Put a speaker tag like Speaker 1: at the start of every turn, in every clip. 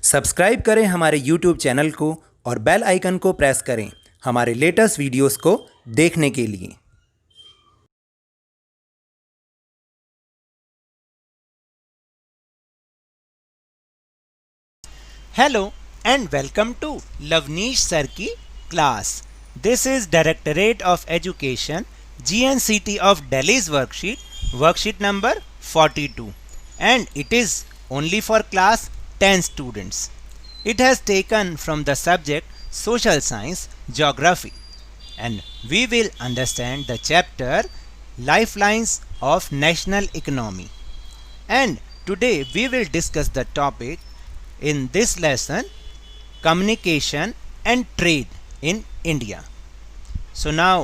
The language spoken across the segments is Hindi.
Speaker 1: सब्सक्राइब करें हमारे YouTube चैनल को और बेल आइकन को प्रेस करें हमारे लेटेस्ट वीडियोस को देखने के लिए।
Speaker 2: Hello and welcome to Lavneesh Sir की class. This is Directorate of Education GNCT of Delhi's worksheet number 42, and it is only for class 10 students. It has taken from the subject Social Science Geography, and we will understand the chapter Lifelines of National Economy. And today we will discuss the topic in this lesson, communication and trade in India. So now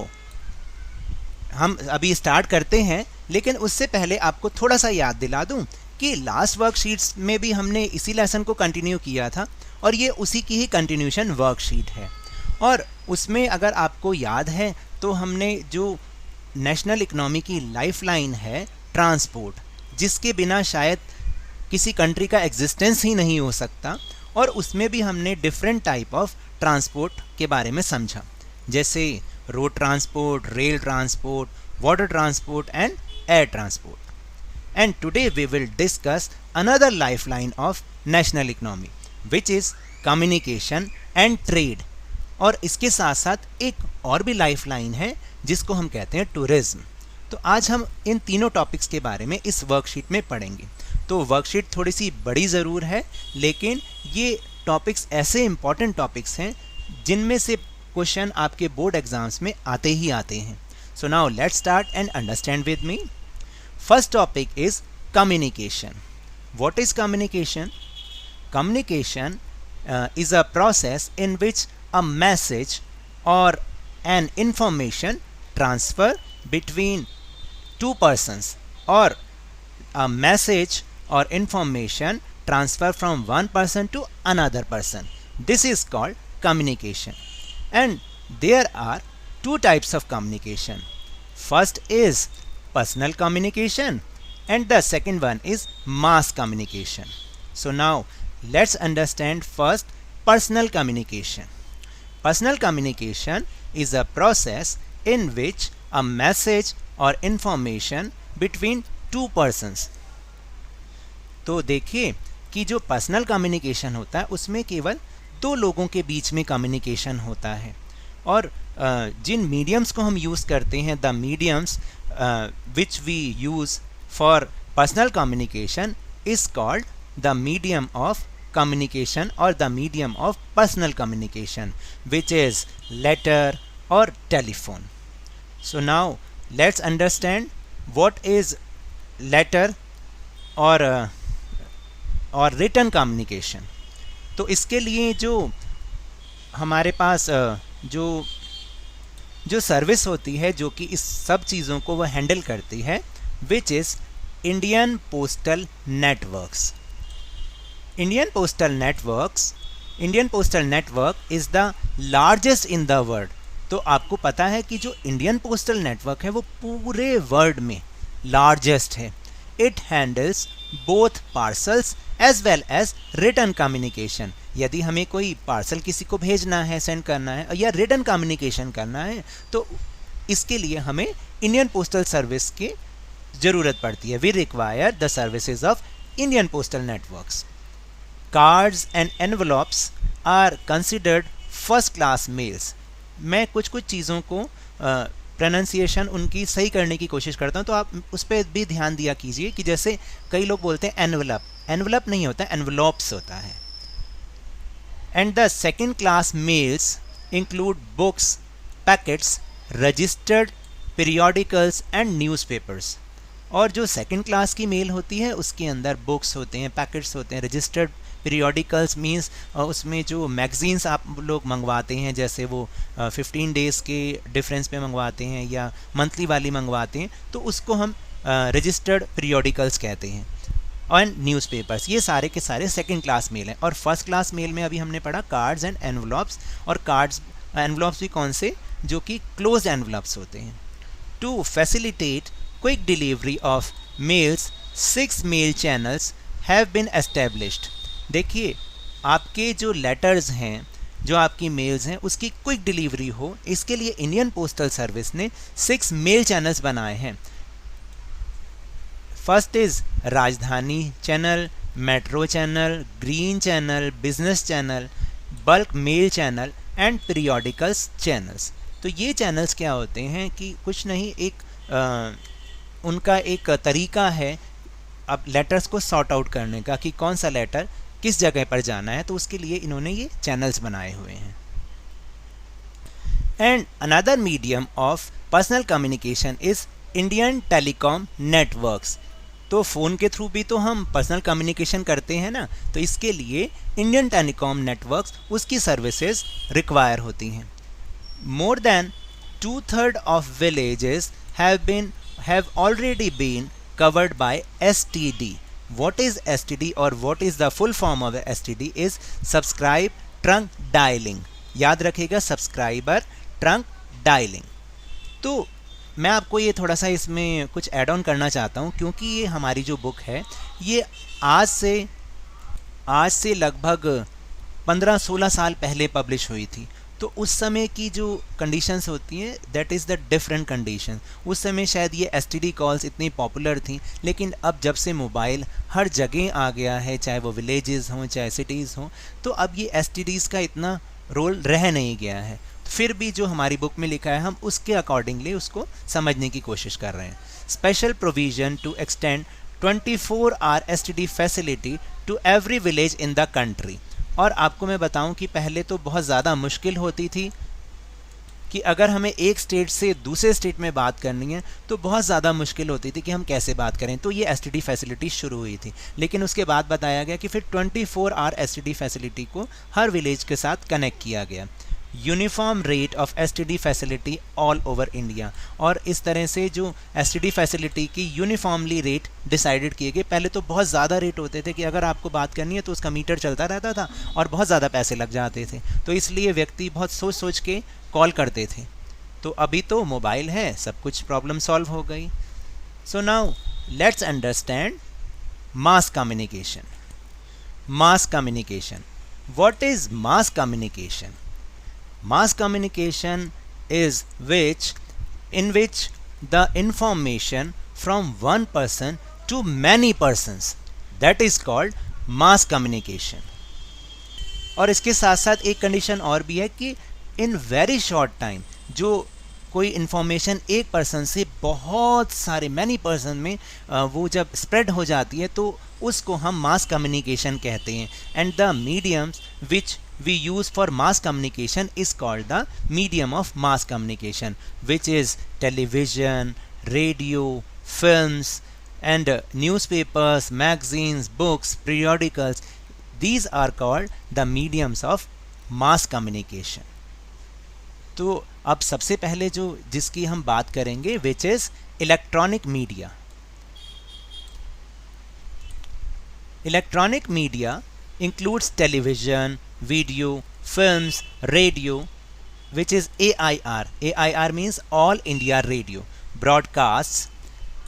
Speaker 2: हम अभी स्टार्ट करते हैं, लेकिन उससे पहले आपको थोड़ा सा याद दिला दूं कि लास्ट वर्कशीट्स में भी हमने इसी लेसन को कंटिन्यू किया था और ये उसी की ही कंटिन्यूशन वर्कशीट है। और उसमें अगर आपको याद है तो हमने जो नेशनल इकोनॉमी की लाइफलाइन है ट्रांसपोर्ट, जिसके बिना शायद किसी कंट्री का एग्जिस्टेंस ही नहीं हो सकता, और उसमें भी हमने डिफरेंट टाइप ऑफ ट्रांसपोर्ट के बारे में समझा, जैसे road transport, rail transport, water transport and air transport. And today we will discuss another lifeline of national economy which is communication and trade. और इसके साथ साथ एक और भी लाइफलाइन है जिसको हम कहते हैं टूरिज्म. तो आज हम इन तीनों टॉपिक्स के बारे में इस वर्कशीट में पढ़ेंगे. तो वर्कशीट थोड़ी सी बड़ी ज़रूर है, लेकिन ये टॉपिक्स ऐसे इम्पॉर्टेंट टॉपिक्स हैं जिनमें से क्वेश्चन आपके बोर्ड एग्जाम्स में आते ही आते हैं. सो now let's start and understand with me. First topic is communication. What is communication? Communication is a process in which a message or an information transfer between two persons, or a message or information transfer from one person to another person. This is called communication. And there are two types of communication. First is personal communication and the second one is mass communication. So now let's understand first personal communication. Personal communication is a process in which a message or information between two persons. तो देखिए कि जो पर्सनल कम्युनिकेशन होता है उसमें केवल दो लोगों के बीच में कम्युनिकेशन होता है, और जिन मीडियम्स को हम यूज़ करते हैं, the mediums which we use for personal communication is called the medium of communication or the medium of personal communication, which is letter or telephone. So now let's understand what is letter or written communication. तो इसके लिए जो हमारे पास जो सर्विस होती है जो कि इस सब चीज़ों को वह हैंडल करती है, which is Indian Postal Networks. Indian Postal Network is the largest in the world. तो आपको पता है कि जो इंडियन पोस्टल नेटवर्क है वो पूरे वर्ल्ड में लार्जेस्ट है. It handles both parcels as well as written communication. यदि हमें कोई पार्सल किसी को भेजना है, सेंड करना है, या रिटन कम्युनिकेशन करना है, तो इसके लिए हमें इंडियन पोस्टल सर्विस की ज़रूरत पड़ती है. We require the services of Indian postal networks. Cards and envelopes are considered first class mails. मैं कुछ चीज़ों को प्रोनाउंसिएशन उनकी सही करने की कोशिश करता हूँ, तो आप उस पर भी ध्यान दिया कीजिए कि जैसे कई लोग बोलते हैं एनवलप, एनवलप नहीं होता, एनवलॉप्स होता है. And the second class mails include books, packets, registered periodicals and newspapers. और जो सेकेंड क्लास की मेल होती है उसके अंदर बुक्स होते हैं, पैकेट्स होते हैं. रजिस्टर्ड पीरियोडिकल्स मीन्स उसमें जो मैगजीन्स आप लोग मंगवाते हैं, जैसे वो 15 डेज़ के डिफरेंस पे मंगवाते हैं या मंथली वाली मंगवाते हैं, तो उसको हम रजिस्टर्ड पीरियोडिकल्स कहते हैं. और न्यूज़पेपर्स, ये सारे के सारे सेकंड क्लास मेल हैं. और फर्स्ट क्लास मेल में अभी हमने पढ़ा कार्ड्स एंड एनवलप्स. और कार्ड्स एनवलप्स भी कौन से? जो कि क्लोज एनवलप्स होते हैं. To facilitate quick delivery of mails 6 mail channels have been established. देखिए आपके जो लेटर्स हैं, जो आपकी मेल्स हैं, उसकी क्विक डिलीवरी हो, इसके लिए इंडियन पोस्टल सर्विस ने 6 मेल चैनल्स बनाए हैं। First is Rajdhani channel, metro channel, green channel, business channel, bulk mail channel and periodicals channels. तो ये चैनल्स क्या होते हैं कि कुछ नहीं, एक उनका एक तरीका है अब लेटर्स को सॉर्ट आउट करने का कि कौन सा लेटर किस जगह पर जाना है, तो उसके लिए इन्होंने ये चैनल्स बनाए हुए हैं। And another medium of personal communication is Indian telecom networks. तो फ़ोन के थ्रू भी तो हम पर्सनल कम्युनिकेशन करते हैं ना, तो इसके लिए इंडियन टेलीकॉम नेटवर्क्स उसकी सर्विसेज रिक्वायर होती हैं। More than 2/3 of villages have already been covered by STD. What is STD or what is the full form of STD is subscribe trunk dialing. याद रखिएगा, सब्सक्राइबर ट्रंक डायलिंग। तो मैं आपको ये थोड़ा सा इसमें कुछ ऐड ऑन करना चाहता हूँ, क्योंकि ये हमारी जो बुक है ये आज से लगभग 15-16 साल पहले पब्लिश हुई थी। तो उस समय की जो कंडीशंस होती हैं that is the different condition. उस समय शायद ये एसटीडी कॉल्स इतनी पॉपुलर थी, लेकिन अब जब से मोबाइल हर जगह आ गया है, चाहे वो विलेजेस हों चाहे सिटीज़ हों, तो अब ये एसटीडीज़ का इतना रोल रह नहीं गया है। फिर भी जो हमारी बुक में लिखा है हम उसके अकॉर्डिंगली उसको समझने की कोशिश कर रहे हैं। Special provision to extend 24 hour STD facility to every village in the country. और आपको मैं बताऊं कि पहले तो बहुत ज़्यादा मुश्किल होती थी कि अगर हमें एक स्टेट से दूसरे स्टेट में बात करनी है तो बहुत ज़्यादा मुश्किल होती थी कि हम कैसे बात करें। तो ये एसटीडी फैसिलिटी शुरू हुई थी, लेकिन उसके बाद बताया गया कि फिर 24 आवर एसटीडी फैसिलिटी को हर विलेज के साथ कनेक्ट किया गया। Uniform rate of STD facility all over India, और इस तरह से जो एसटीडी फैसिलिटी की यूनिफॉर्मली रेट डिसाइडेड किए गए। पहले तो बहुत ज़्यादा रेट होते थे कि अगर आपको बात करनी है तो उसका मीटर चलता रहता था और बहुत ज़्यादा पैसे लग जाते थे, तो इसलिए व्यक्ति बहुत सोच सोच के कॉल करते थे। तो अभी तो मोबाइल है, सब कुछ प्रॉब्लम सॉल्व हो गई। सो now let's understand mass communication. Mass communication, what is mass communication? Mass communication is in which the information from one person to many persons, that is called mass communication. और इसके साथ साथ एक कंडीशन और भी है कि in very short time जो कोई इन्फॉर्मेशन एक पर्सन से बहुत सारे मैनी पर्सन में वो जब स्प्रेड हो जाती है तो उसको हम मास कम्युनिकेशन कहते हैं। And the mediums which we use for mass communication is called the medium of mass communication, which is television, radio, films and newspapers, magazines, books, periodicals. These are called the mediums of mass communication. तो अब सबसे पहले जो जिसकी हम बात करेंगे which is electronic media. Electronic media includes television, video, films, radio, which is AIR. AIR means All India Radio. Broadcasts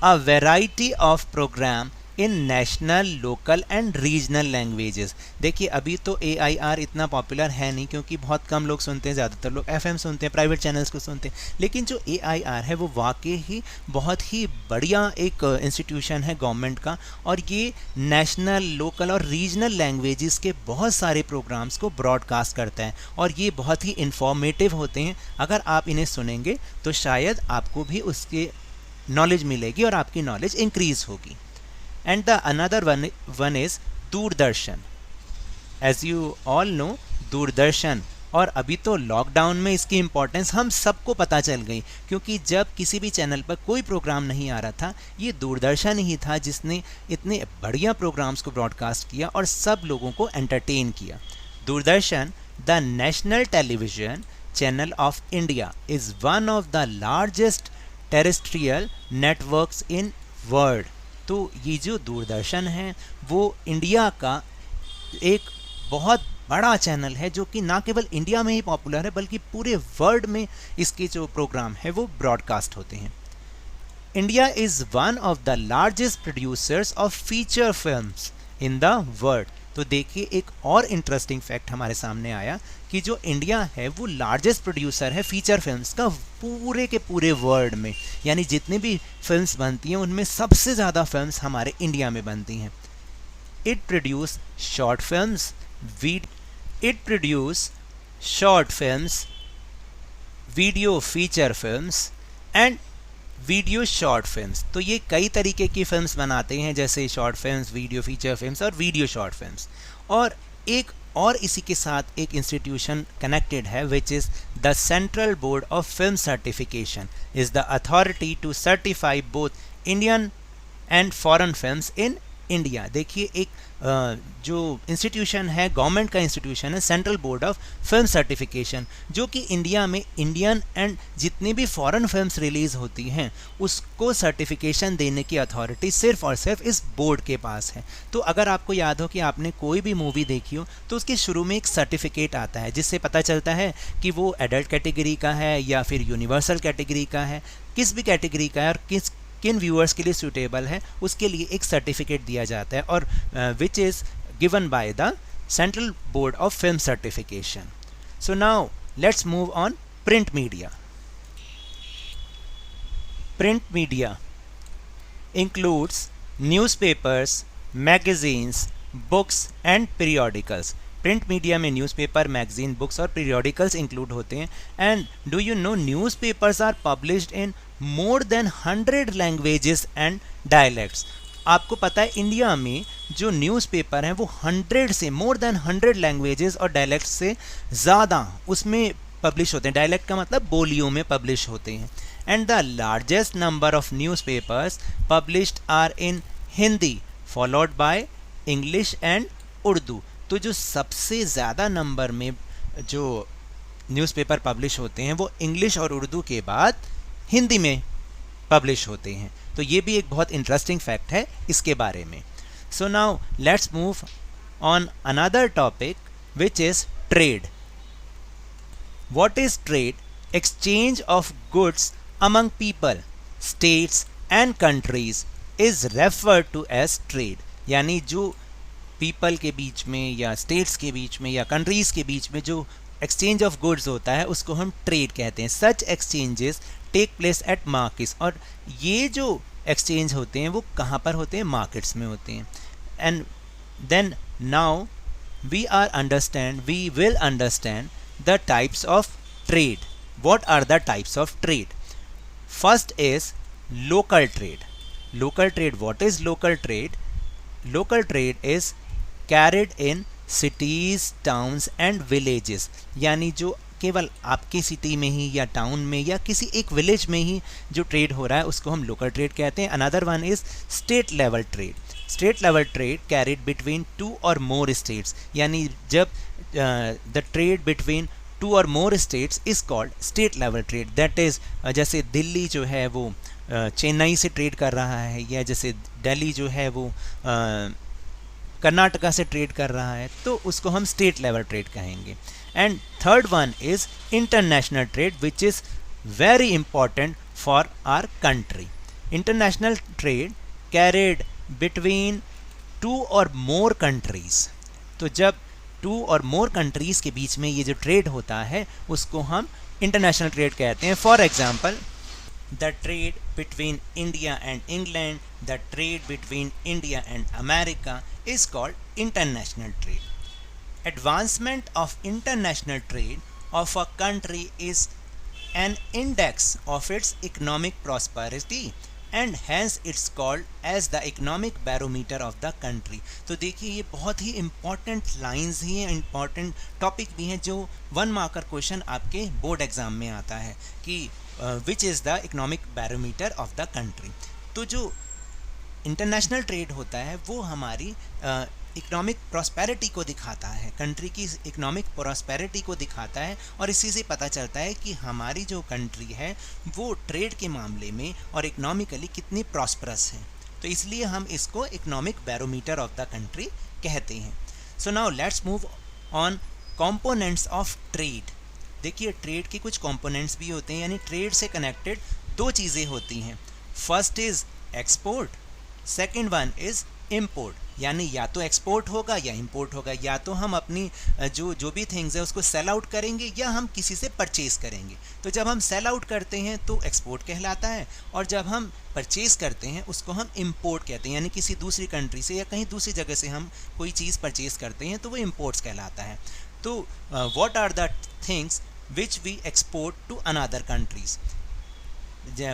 Speaker 2: a variety of program in national, local and regional languages. देखिए अभी तो AIR इतना पॉपुलर है नहीं, क्योंकि बहुत कम लोग सुनते हैं, ज़्यादातर लोग FM सुनते हैं, प्राइवेट चैनल्स को सुनते हैं। लेकिन जो AIR है वो वाकई ही बहुत ही बढ़िया एक इंस्टीट्यूशन है गवर्नमेंट का, और ये नेशनल, लोकल और रीजनल लैंग्वेजेस के बहुत सारे प्रोग्राम्स को ब्रॉडकास्ट करता है, और ये बहुत ही इंफॉर्मेटिव होते हैं। अगर आप इन्हें सुनेंगे तो शायद आपको भी उसके नॉलेज मिलेगी और आपकी नॉलेज इंक्रीज होगी। And the another one is Doordarshan. As you all know, Doordarshan, और अभी तो लॉकडाउन में इसकी इम्पोर्टेंस हम सबको पता चल गई, क्योंकि जब किसी भी चैनल पर कोई प्रोग्राम नहीं आ रहा था, ये दूरदर्शन ही था जिसने इतने बढ़िया प्रोग्राम्स को ब्रॉडकास्ट किया और सब लोगों को एंटरटेन किया। Doordarshan, the national television channel of India, is one of the largest terrestrial networks in world. तो ये जो दूरदर्शन है वो इंडिया का एक बहुत बड़ा चैनल है, जो कि ना केवल इंडिया में ही पॉपुलर है बल्कि पूरे वर्ल्ड में इसके जो प्रोग्राम है वो ब्रॉडकास्ट होते हैं। India is one of the largest producers of feature films in the world. तो देखिए एक और इंटरेस्टिंग फैक्ट हमारे सामने आया कि जो इंडिया है वो लार्जेस्ट प्रोड्यूसर है फीचर फिल्म्स का पूरे के पूरे वर्ल्ड में, यानी जितनी भी फिल्म्स बनती हैं उनमें सबसे ज़्यादा फिल्म्स हमारे इंडिया में बनती हैं। It produce short films, video feature films and video short films. तो ये कई तरीके की फिल्म्स बनाते हैं, जैसे short films, video feature films और वीडियो शॉर्ट फिल्म्स। और एक और इसी के साथ एक इंस्टीट्यूशन कनेक्टेड है which is the central board of film certification is the authority to certify both Indian and foreign films in India. देखिए एक जो इंस्टीट्यूशन है, गवर्नमेंट का इंस्टीट्यूशन है, central board of film certification, जो कि इंडिया में इंडियन एंड जितनी भी फॉरेन फिल्म्स रिलीज़ होती हैं उसको सर्टिफिकेशन देने की अथॉरिटी सिर्फ और सिर्फ इस बोर्ड के पास है। तो अगर आपको याद हो कि आपने कोई भी मूवी देखी हो तो उसके शुरू में एक सर्टिफिकेट आता है जिससे पता चलता है कि वो एडल्ट कैटेगरी का है या फिर यूनिवर्सल कैटेगरी का है, किस भी कैटेगरी का है और किन व्यूअर्स के लिए सूटेबल है, उसके लिए एक सर्टिफिकेट दिया जाता है और which is given by the central board of film certification. So now let's move on print media. Print media includes newspapers, magazines, books and periodicals. Print media में न्यूज़पेपर, मैगजीन, बुक्स और पीरियोडिकल्स इंक्लूड होते हैं। And do you know newspapers are published in more than 100 languages and dialects. आपको पता है इंडिया में जो न्यूज़पेपर हैं वो 100 से मोर देन 100 लैंग्वेजेस और डायलेक्ट्स से ज़्यादा उसमें पब्लिश होते हैं। डायलेक्ट का मतलब बोलियों में पब्लिश होते हैं। And the largest number of newspapers published are in Hindi followed by English and Urdu. तो जो सबसे ज़्यादा नंबर में जो न्यूज़पेपर पब्लिश होते हैं वो इंग्लिश और उर्दू के बाद हिंदी में पब्लिश होते हैं। तो ये भी एक बहुत इंटरेस्टिंग फैक्ट है इसके बारे में। सो now let's move on another topic which is trade. What is trade? Exchange of goods among people, states and countries is referred to as trade। यानी जो पीपल के बीच में या स्टेट्स के बीच में या कंट्रीज़ के बीच में जो एक्सचेंज ऑफ गुड्स होता है उसको हम ट्रेड कहते हैं। Such exchanges take place at markets. और ये जो एक्सचेंज होते हैं वो कहाँ पर होते हैं? मार्केट्स में होते हैं। And then now we will understand the types of trade. What are the types of trade? First is local trade. Local trade, what is local trade? Local trade is carried in cities, towns and villages। यानी जो केवल आपकी सिटी में ही या टाउन में या किसी एक विलेज में ही जो ट्रेड हो रहा है उसको हम लोकल ट्रेड कहते हैं। Another one is state level trade. State level trade carried between 2 और मोर स्टेट्स। यानी जब द ट्रेड बिटवीन 2 और more states is called state level trade. That is जैसे दिल्ली जो है वो चेन्नई से ट्रेड कर रहा है, या जैसे दिल्ली जो है वो कर्नाटका से ट्रेड कर रहा है, तो उसको हम स्टेट लेवल ट्रेड कहेंगे। And third one is international trade which is very important for our country. International trade carried between 2 और मोर कंट्रीज़। तो जब 2 और मोर कंट्रीज़ के बीच में ये जो ट्रेड होता है उसको हम इंटरनेशनल ट्रेड कहते हैं। For example the trade between India and England, the trade between India and America is called international trade. Advancement of international trade of a country is an index of its economic prosperity and hence it's called as the economic barometer of the country। तो देखिए ये बहुत ही important lines ही हैं, important topic भी हैं जो 1 मार्कर क्वेश्चन आपके बोर्ड एग्जाम में आता है कि विच is the economic barometer of the country. तो जो इंटरनेशनल ट्रेड होता है वो हमारी इकोनॉमिक प्रॉस्पेरिटी को दिखाता है, कंट्री की इकोनॉमिक प्रॉस्पेरिटी को दिखाता है, और इसी से पता चलता है कि हमारी जो कंट्री है वो ट्रेड के मामले में और इकोनॉमिकली कितनी प्रॉस्परस है। तो इसलिए हम इसको economic barometer of the country कहते हैं। सो now let's move on components of trade. देखिए ट्रेड के कुछ कंपोनेंट्स भी होते हैं, यानी ट्रेड से कनेक्टेड 2 चीज़ें होती हैं। First is export, second one is import. यानी या तो एक्सपोर्ट होगा या इंपोर्ट होगा, या तो हम अपनी जो भी थिंग्स है उसको सेल आउट करेंगे या हम किसी से परचेज करेंगे। तो जब हम सेल आउट करते हैं तो एक्सपोर्ट कहलाता है, और जब हम परचेज करते हैं उसको हम इंपोर्ट कहते हैं, यानी किसी दूसरी कंट्री से या कहीं दूसरी जगह से हम कोई चीज़ परचेज करते हैं तो वो इंपोर्ट्स कहलाता है। तो what are the things which we export to another countries?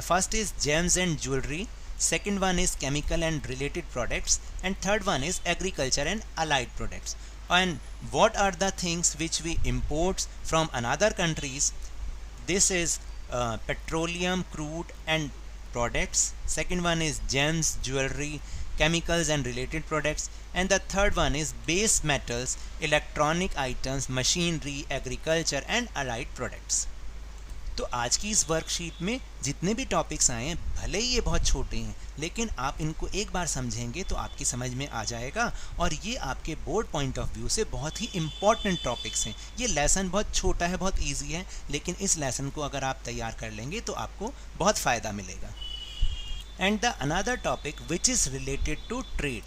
Speaker 2: First is gems and jewellery, second one is chemical and related products, and third one is agriculture and allied products. And what are the things which we import from another countries? This is petroleum, crude and products. Second one is gems, jewelry, chemicals and related products, and the third one is base metals, electronic items, machinery, agriculture and allied products. तो आज की इस वर्कशीट में जितने भी टॉपिक्स आए हैं, भले ही ये बहुत छोटे हैं, लेकिन आप इनको एक बार समझेंगे तो आपकी समझ में आ जाएगा, और ये आपके बोर्ड पॉइंट ऑफ व्यू से बहुत ही इंपॉर्टेंट टॉपिक्स हैं। ये लेसन बहुत छोटा है, बहुत इजी है, लेकिन इस लेसन को अगर आप तैयार कर लेंगे तो आपको बहुत फ़ायदा मिलेगा। And the another topic which is related to trade,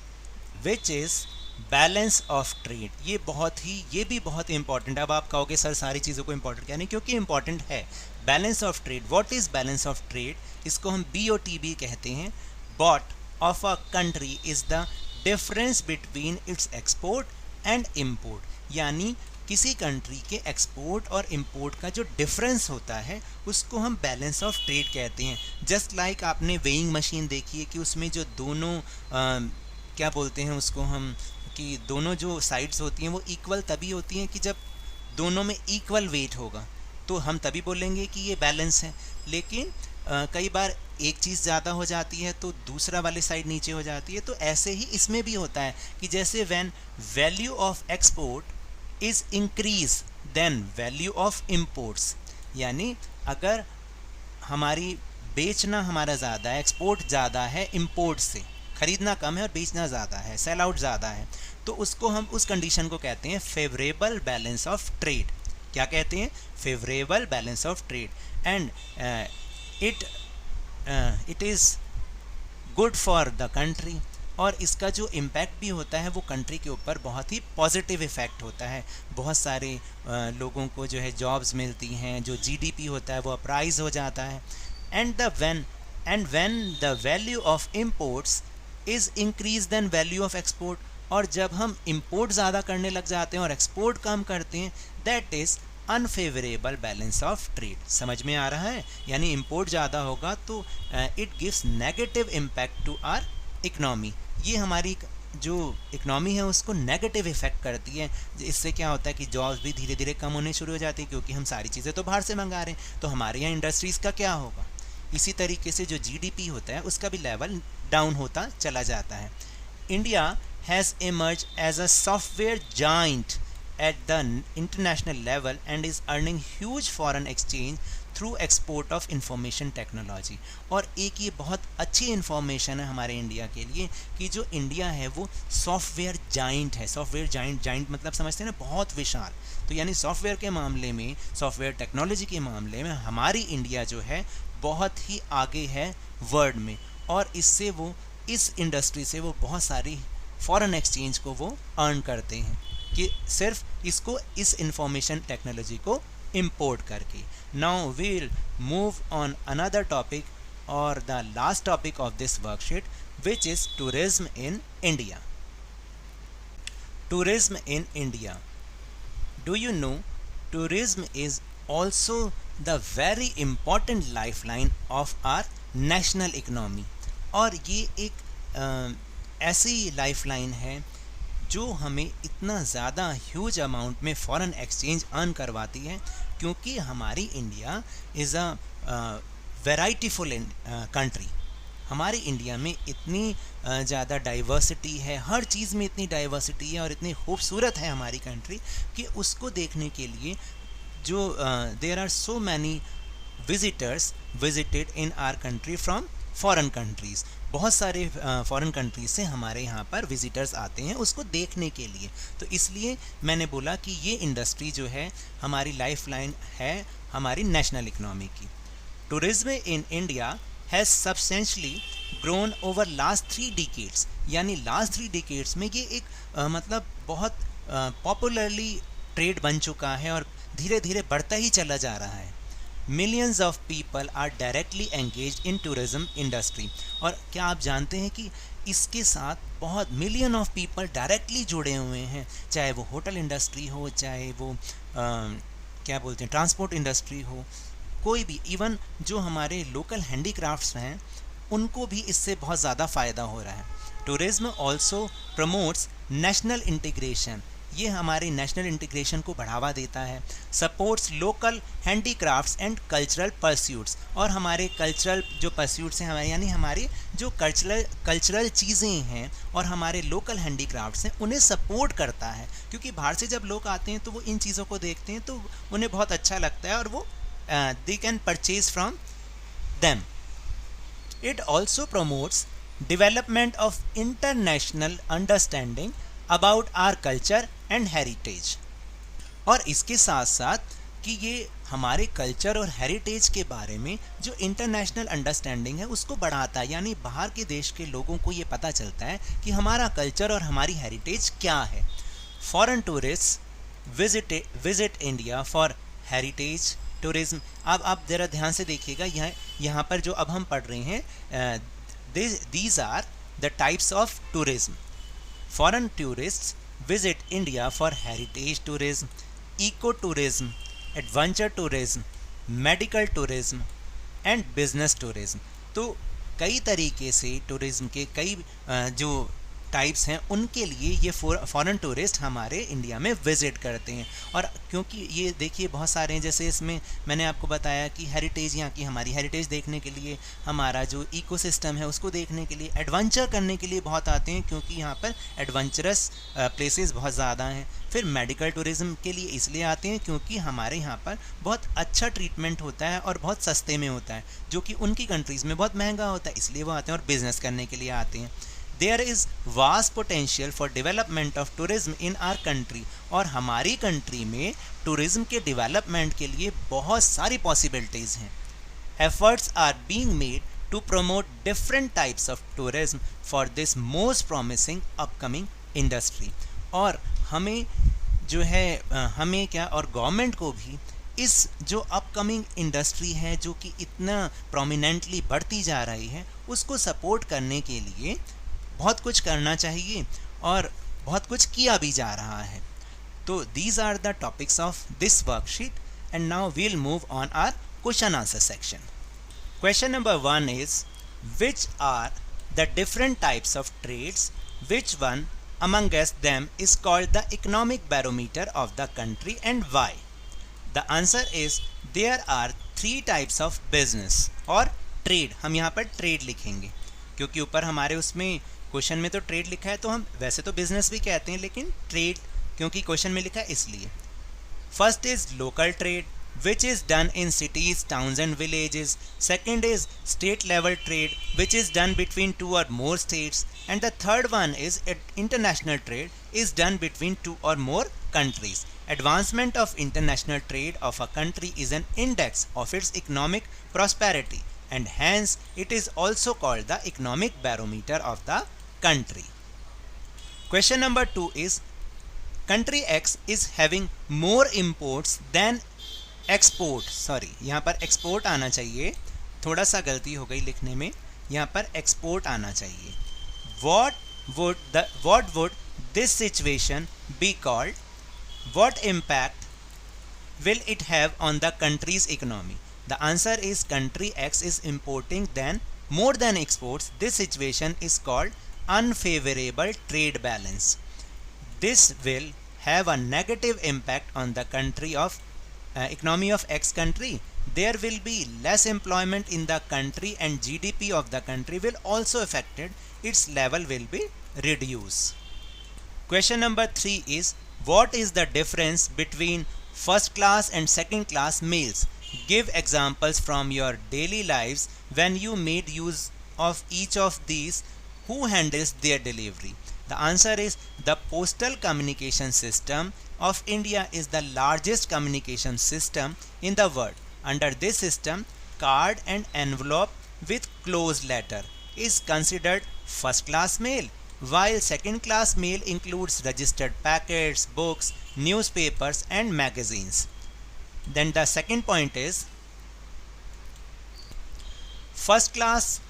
Speaker 2: which is balance of trade. ये भी बहुत इंपॉर्टेंट है। अब आप कहोगे सर सारी चीज़ों को इंपॉर्टेंट क्या नहीं, क्योंकि इंपॉर्टेंट है। Balance of trade, what is balance of trade? इसको हम BOTB कहते हैं। BOT of a country is the difference between its export and import, यानी किसी कंट्री के एक्सपोर्ट और इंपोर्ट का जो डिफरेंस होता है उसको हम बैलेंस ऑफ ट्रेड कहते हैं। जस्ट लाइक आपने वेइंग मशीन देखी है कि उसमें जो दोनों क्या बोलते हैं उसको हम, कि दोनों जो साइड्स होती हैं वो इक्वल तभी होती हैं कि जब दोनों में इक्वल वेट होगा, तो हम तभी बोलेंगे कि ये बैलेंस है। लेकिन कई बार एक चीज़ ज़्यादा हो जाती है तो दूसरा वाली साइड नीचे हो जाती है। तो ऐसे ही इसमें भी होता है कि जैसे when value of export is increase then value of imports, यानी अगर हमारी बेचना हमारा ज़्यादा है, एक्सपोर्ट ज़्यादा है इम्पोर्ट से, खरीदना कम है और बेचना ज़्यादा है, सेल आउट ज़्यादा है, तो उसको हम उस कंडीशन को कहते हैं फेवरेबल बैलेंस ऑफ ट्रेड। क्या कहते हैं? Favourable balance of trade. And it is good for the country, और इसका जो इम्पैक्ट भी होता है वो कंट्री के ऊपर बहुत ही पॉजिटिव इफ़ेक्ट होता है। बहुत सारे लोगों को जो है जॉब्स मिलती हैं, जो GDP होता है वो अपराइज हो जाता है। And when the value of imports is increase then value of export, और जब हम इंपोर्ट ज़्यादा करने लग जाते हैं और एक्सपोर्ट कम करते हैं, that is unfavourable balance of trade. समझ में आ रहा है? यानी इंपोर्ट ज़्यादा होगा तो it gives negative impact to our economy. ये हमारी जो इकनॉमी है उसको नेगेटिव इफेक्ट करती है। इससे क्या होता है कि जॉब्स भी धीरे धीरे कम होने शुरू हो जाती है, क्योंकि हम सारी चीज़ें तो बाहर से मंगा रहे हैं, तो हमारे यहाँ इंडस्ट्रीज़ का क्या होगा। इसी तरीके से जो GDP होता है उसका भी लेवल डाउन होता चला जाता है। India has emerge as a software giant at the international level and is earning huge foreign exchange through export of information technology। और एक ये बहुत अच्छी इन्फॉर्मेशन है हमारे इंडिया के लिए कि जो इंडिया है वो सॉफ्टवेयर जाइंट है। सॉफ्टवेयर जाइंट मतलब समझते हैं ना, बहुत विशाल। तो यानी सॉफ्टवेयर के मामले में, सॉफ्टवेयर टेक्नोलॉजी के मामले में हमारी इंडिया जो है बहुत ही आगे है वर्ल्ड में, और इससे वो इस इंडस्ट्री से वो बहुत सारी फॉरेन एक्सचेंज को वो अर्न करते हैं कि सिर्फ इसको, इस इंफॉर्मेशन टेक्नोलॉजी को इंपोर्ट करके। Now we'll move on another topic और the last topic of this worksheet, which is tourism in India. Tourism in India, do you know tourism is also the very important lifeline of our national economy। और ये एक ऐसी लाइफलाइन है जो हमें इतना ज़्यादा ह्यूज अमाउंट में फॉरेन एक्सचेंज अर्न करवाती है, क्योंकि हमारी इंडिया इज़ अ वेराइटीफुल कंट्री। हमारी इंडिया में इतनी ज़्यादा डाइवर्सिटी है, हर चीज़ में इतनी डाइवर्सिटी है और इतनी खूबसूरत है हमारी कंट्री कि उसको देखने के लिए जो there are so many visitors visited in our country from foreign countries. बहुत सारे फॉरेन कंट्रीज से हमारे यहाँ पर विजिटर्स आते हैं उसको देखने के लिए। तो इसलिए मैंने बोला कि ये इंडस्ट्री जो है हमारी लाइफलाइन है हमारी नेशनल इकनॉमी की। Tourism in India has substantially grown over last 3 decades। यानी लास्ट 3 डिकेड्स में ये एक मतलब बहुत पॉपुलरली ट्रेड बन चुका है और धीरे धीरे बढ़ता ही चला जा रहा है। Millions of people are directly engaged in tourism industry. और क्या आप जानते हैं कि इसके साथ बहुत मिलियन ऑफ पीपल डायरेक्टली जुड़े हुए हैं, चाहे वो होटल इंडस्ट्री हो, चाहे वो क्या बोलते हैं ट्रांसपोर्ट इंडस्ट्री हो, कोई भी, इवन जो हमारे लोकल हैंडीक्राफ्ट्स हैं उनको भी इससे बहुत ज़्यादा फ़ायदा हो रहा है। Tourism also promotes national integration, ये हमारे नेशनल इंटीग्रेशन को बढ़ावा देता है। Supports local handicrafts and cultural pursuits, और हमारे कल्चरल जो परस्यूट्स हैं हमारे, यानी हमारी जो कल्चरल चीज़ें हैं और हमारे लोकल हैंडीक्राफ्ट्स हैं उन्हें सपोर्ट करता है, क्योंकि बाहर से जब लोग आते हैं तो वो इन चीज़ों को देखते हैं तो उन्हें बहुत अच्छा लगता है और वो they can purchase from them. It also promotes development of international understanding about our culture and heritage। और इसके साथ साथ कि ये हमारे कल्चर और हेरिटेज के बारे में जो इंटरनेशनल अंडरस्टैंडिंग है उसको बढ़ाता है, यानी बाहर के देश के लोगों को ये पता चलता है कि हमारा कल्चर और हमारी हेरिटेज क्या है। Foreign tourist visit India for heritage tourism. अब आप ज़रा ध्यान से देखिएगा, यहाँ पर जो अब हम पढ़ रहे हैं these are the types of tourism. Foreign tourists visit India for heritage tourism, eco-tourism, adventure tourism, medical tourism and business tourism। तो कई तरीके से टूरिज़्म के कई जो टाइप्स हैं उनके लिए ये फॉरेन टूरिस्ट हमारे इंडिया में विज़िट करते हैं। और क्योंकि ये देखिए बहुत सारे हैं, जैसे इसमें मैंने आपको बताया कि हेरिटेज, यहाँ की हमारी हेरिटेज देखने के लिए, हमारा जो इकोसिस्टम है उसको देखने के लिए, एडवेंचर करने के लिए बहुत आते हैं क्योंकि यहाँ पर एडवेंचरस प्लेसेस बहुत ज़्यादा हैं। फिर मेडिकल टूरिज़्म के लिए इसलिए आते हैं क्योंकि हमारे यहाँ पर बहुत अच्छा ट्रीटमेंट होता है और बहुत सस्ते में होता है, जो कि उनकी कंट्रीज़ में बहुत महंगा होता है, इसलिए वो आते हैं। और बिज़नेस करने के लिए आते हैं। There is vast potential for development of tourism in our country। और हमारी कंट्री में टूरिज़्म के डेवलपमेंट के लिए बहुत सारी पॉसिबिलिटीज़ हैं। Efforts are being made to promote different types of tourism for this most promising upcoming industry। और हमें जो है हमें क्या, और गवर्नमेंट को भी इस जो अपकमिंग इंडस्ट्री है जो कि इतना प्रोमिनेंटली बढ़ती जा रही है उसको सपोर्ट करने के लिए बहुत कुछ करना चाहिए और बहुत कुछ किया भी जा रहा है। तो these are the topics of this worksheet and now we'll move on our question answer section. Question number 1 is, which are the different types of trades? Which one amongst them is called the economic barometer of the country and why? The answer is, there are 3 types of business और trade। हम यहाँ पर trade लिखेंगे क्योंकि ऊपर हमारे उसमें क्वेश्चन में तो ट्रेड लिखा है, तो हम वैसे तो बिजनेस भी कहते हैं लेकिन ट्रेड क्योंकि क्वेश्चन में लिखा है इसलिए। First is local trade which is done in cities, towns and villages. Second is state level trade which is done between 2 or more states। And the third one is international trade is done between 2 or more countries। Advancement of international trade of a country is an index of its economic prosperity and hence it is also called the economic barometer of the country। Question number 2 is, country X is having more imports than export। Sorry, यहाँ पर export आना चाहिए, थोड़ा सा गलती हो गई लिखने में, यहाँ पर export आना चाहिए। What would this situation be called? What impact will it have on the country's economy? The answer is, country X is importing more than exports. This situation is called unfavorable trade balance. This will have a negative impact on the economy of X country. There will be less employment in the country and GDP of the country will also affected. Its level will be reduced. Question number 3 is, what is the difference between first class and second class mails? Give examples from your daily lives when you made use of each of these. Who handles their delivery? The answer is, the postal communication system of India is the largest communication system in the world. Under this system, card and envelope with closed letter is considered first class mail while second class mail includes registered packets, books, newspapers and magazines. Then the second point is first class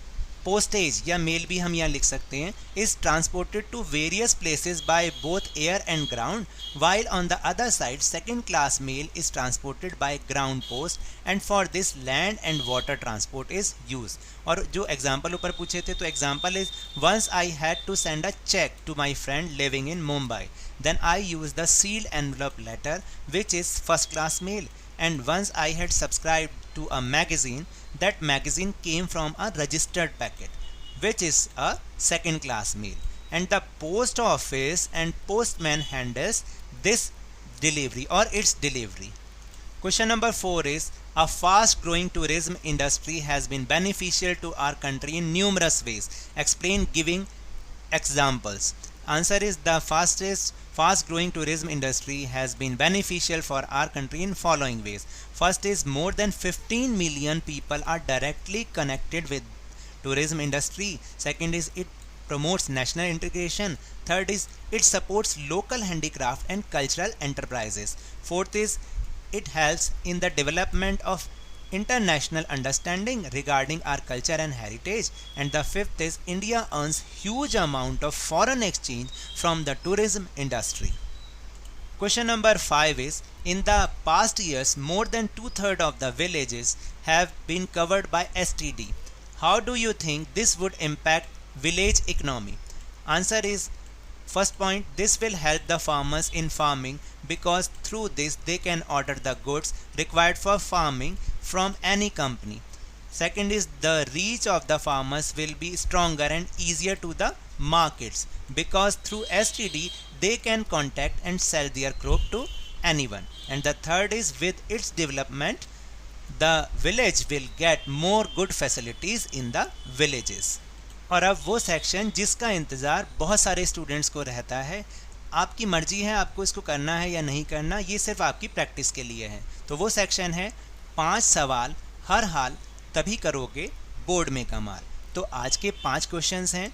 Speaker 2: postage या मेल भी हम यहाँ लिख सकते हैं is transported to various places by both air and ground, while on the other side second class mail is transported by ground post and for this land and water transport is used. और जो एग्जाम्पल ऊपर पूछे थे तो example is once I had to send a check to my friend living in Mumbai, then I used the sealed envelope letter which is first class mail, and once I had subscribed to a magazine, that magazine came from a registered packet which is a second class mail, and the post office and postman handles this delivery or its delivery. Question number 4 is a fast growing tourism industry has been beneficial to our country in numerous ways. Explain giving examples. Answer is the fast growing tourism industry has been beneficial for our country in following ways. First is more than 15 million people are directly connected with tourism industry. Second is it promotes national integration. Third is it supports local handicraft and cultural enterprises. Fourth is it helps in the development of international understanding regarding our culture and heritage. And the fifth is India earns huge amount of foreign exchange from the tourism industry. Question number 5 is in the past years more than 2/3 of the villages have been covered by STD. How do you think this would impact village economy? Answer is first point, this will help the farmers in farming because through this they can order the goods required for farming from any company. Second is the reach of the farmers will be stronger and easier to the markets because through STD they can contact and sell their crop to anyone. And the third is with its development the village will get more good facilities in the villages. और अब वो सेक्शन जिसका इंतज़ार बहुत सारे स्टूडेंट्स को रहता है, आपकी मर्जी है आपको इसको करना है या नहीं करना, ये सिर्फ आपकी प्रैक्टिस के लिए है। तो वो सेक्शन है 5 सवाल हर हाल तभी करोगे बोर्ड में कमाल। तो आज के 5 क्वेश्चंस हैं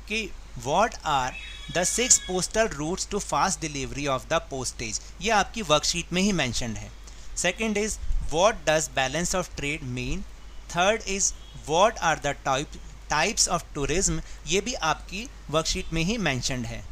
Speaker 2: कि what are the 6 postal routes to fast delivery of the postage, ये आपकी वर्कशीट में ही मैंशनड है। Second is what does balance of trade mean. Third is what are the types of tourism, ये भी आपकी वर्कशीट में ही मैंशनड है।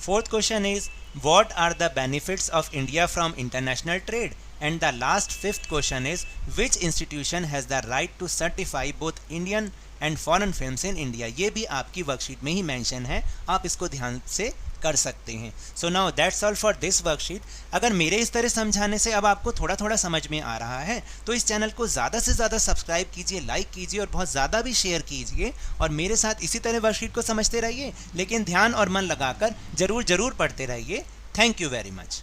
Speaker 2: Fourth question is what are the benefits of India from international trade. And the last fifth question is which institution has the right to certify both Indian and foreign films in India, ये भी आपकी वर्कशीट में ही मेंशन है, आप इसको ध्यान से कर सकते हैं। So now that's all for this worksheet. अगर मेरे इस तरह समझाने से अब आपको थोड़ा थोड़ा समझ में आ रहा है तो इस चैनल को ज़्यादा से ज़्यादा सब्सक्राइब कीजिए, लाइक कीजिए और बहुत ज़्यादा भी शेयर कीजिए और मेरे साथ इसी तरह वर्कशीट को समझते रहिए, लेकिन ध्यान और मन लगाकर ज़रूर पढ़ते रहिए। Thank you very much.